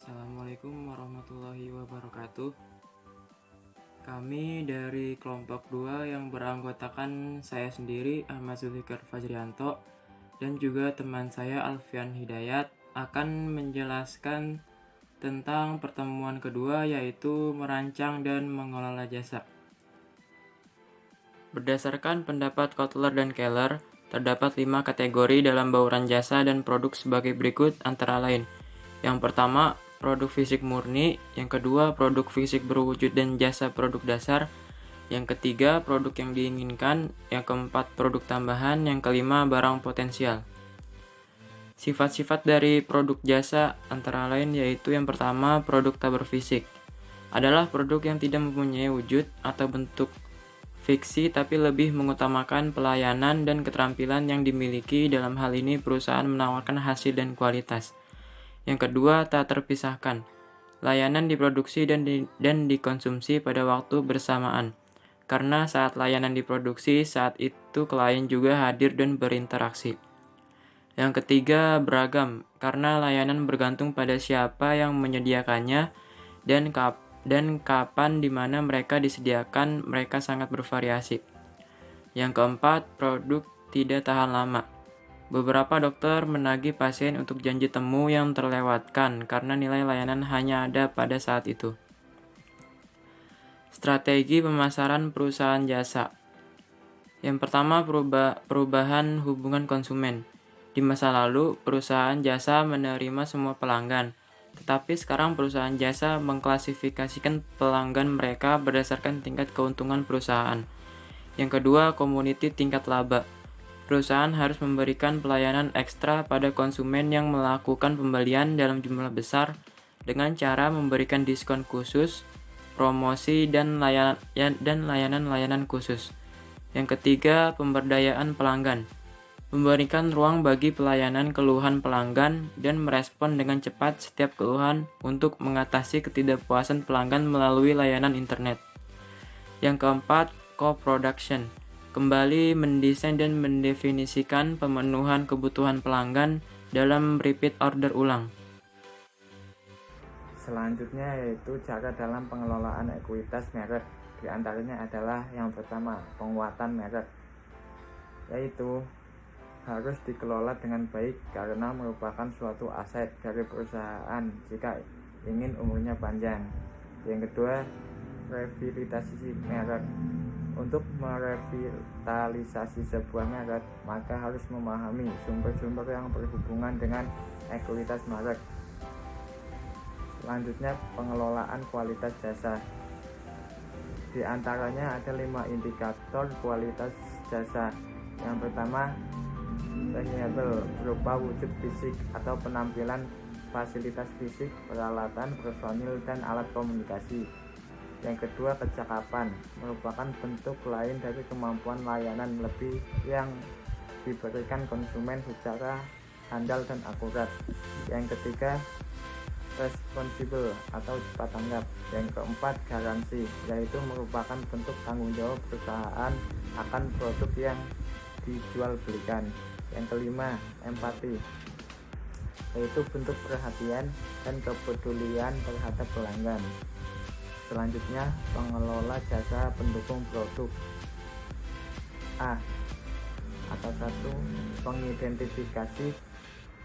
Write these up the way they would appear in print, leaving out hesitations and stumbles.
Assalamualaikum warahmatullahi wabarakatuh. Kami dari kelompok 2 yang beranggotakan saya sendiri Ahmad Zulfikar Fajrianto dan juga teman saya Alfian Hidayat akan menjelaskan tentang pertemuan kedua, yaitu merancang dan mengelola jasa. Berdasarkan pendapat Kotler dan Keller, terdapat 5 kategori dalam bauran jasa dan produk sebagai berikut antara lain. Yang pertama, produk fisik murni. Yang kedua, produk fisik berwujud dan jasa produk dasar. Yang ketiga, produk yang diinginkan. Yang keempat, produk tambahan. Yang kelima, barang potensial. Sifat-sifat dari produk jasa antara lain yaitu yang pertama, produk tak berfisik. Adalah produk yang tidak mempunyai wujud atau bentuk fiksi tapi lebih mengutamakan pelayanan dan keterampilan yang dimiliki. Dalam hal ini perusahaan menawarkan hasil dan kualitas. Yang kedua, tak terpisahkan. Layanan diproduksi dan dikonsumsi pada waktu bersamaan. Karena saat layanan diproduksi, saat itu klien juga hadir dan berinteraksi. Yang ketiga, beragam. Karena layanan bergantung pada siapa yang menyediakannya dan kapan di mana mereka disediakan, mereka sangat bervariasi. Yang keempat, produk tidak tahan lama. Beberapa dokter menagih pasien untuk janji temu yang terlewatkan karena nilai layanan hanya ada pada saat itu. Strategi pemasaran perusahaan jasa. Yang pertama, perubahan hubungan konsumen. Di masa lalu, perusahaan jasa menerima semua pelanggan, tetapi sekarang perusahaan jasa mengklasifikasikan pelanggan mereka berdasarkan tingkat keuntungan perusahaan. Yang kedua, community tingkat laba. Perusahaan harus memberikan pelayanan ekstra pada konsumen yang melakukan pembelian dalam jumlah besar dengan cara memberikan diskon khusus, promosi, dan layanan-layanan khusus. Yang ketiga, pemberdayaan pelanggan. Memberikan ruang bagi pelayanan keluhan pelanggan dan merespon dengan cepat setiap keluhan untuk mengatasi ketidakpuasan pelanggan melalui layanan internet. Yang keempat, co-production. Kembali mendesain dan mendefinisikan pemenuhan kebutuhan pelanggan dalam repeat order ulang. Selanjutnya yaitu cara dalam pengelolaan ekuitas merek. Di antaranya adalah yang pertama, penguatan merek, yaitu harus dikelola dengan baik karena merupakan suatu aset dari perusahaan jika ingin umurnya panjang. Yang kedua, revitalisasi merek. Untuk merevitalisasi sebuah merek, maka harus memahami sumber-sumber yang berhubungan dengan ekuitas merek. Selanjutnya, pengelolaan kualitas jasa. Di antaranya ada 5 indikator kualitas jasa. Yang pertama, tangible, berupa wujud fisik atau penampilan fasilitas fisik, peralatan, personil, dan alat komunikasi. Yang kedua, kecakapan, merupakan bentuk lain dari kemampuan layanan lebih yang diberikan konsumen secara handal dan akurat. Yang ketiga, responsible atau cepat tanggap. Yang keempat, garansi, yaitu merupakan bentuk tanggung jawab perusahaan akan produk yang dijual belikan. Yang kelima, empati, yaitu bentuk perhatian dan kepedulian terhadap pelanggan. Selanjutnya, pengelola jasa pendukung produk. A. Atau 1. Pengidentifikasi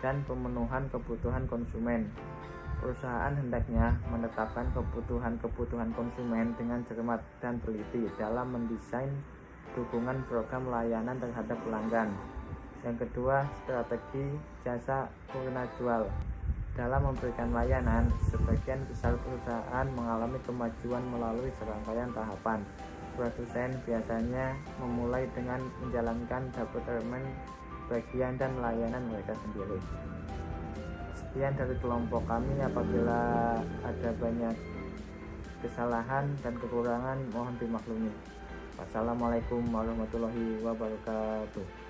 dan pemenuhan kebutuhan konsumen. Perusahaan hendaknya menetapkan kebutuhan konsumen dengan cermat dan teliti dalam mendesain dukungan program layanan terhadap pelanggan. Yang kedua, strategi jasa purna jual. Dalam memberikan layanan, sebagian besar perusahaan mengalami kemajuan melalui serangkaian tahapan. Produsen biasanya memulai dengan menjalankan departemen bagian dan layanan mereka sendiri. Sekian dari kelompok kami. Apabila ada banyak kesalahan dan kekurangan, mohon dimaklumi. Wassalamualaikum warahmatullahi wabarakatuh.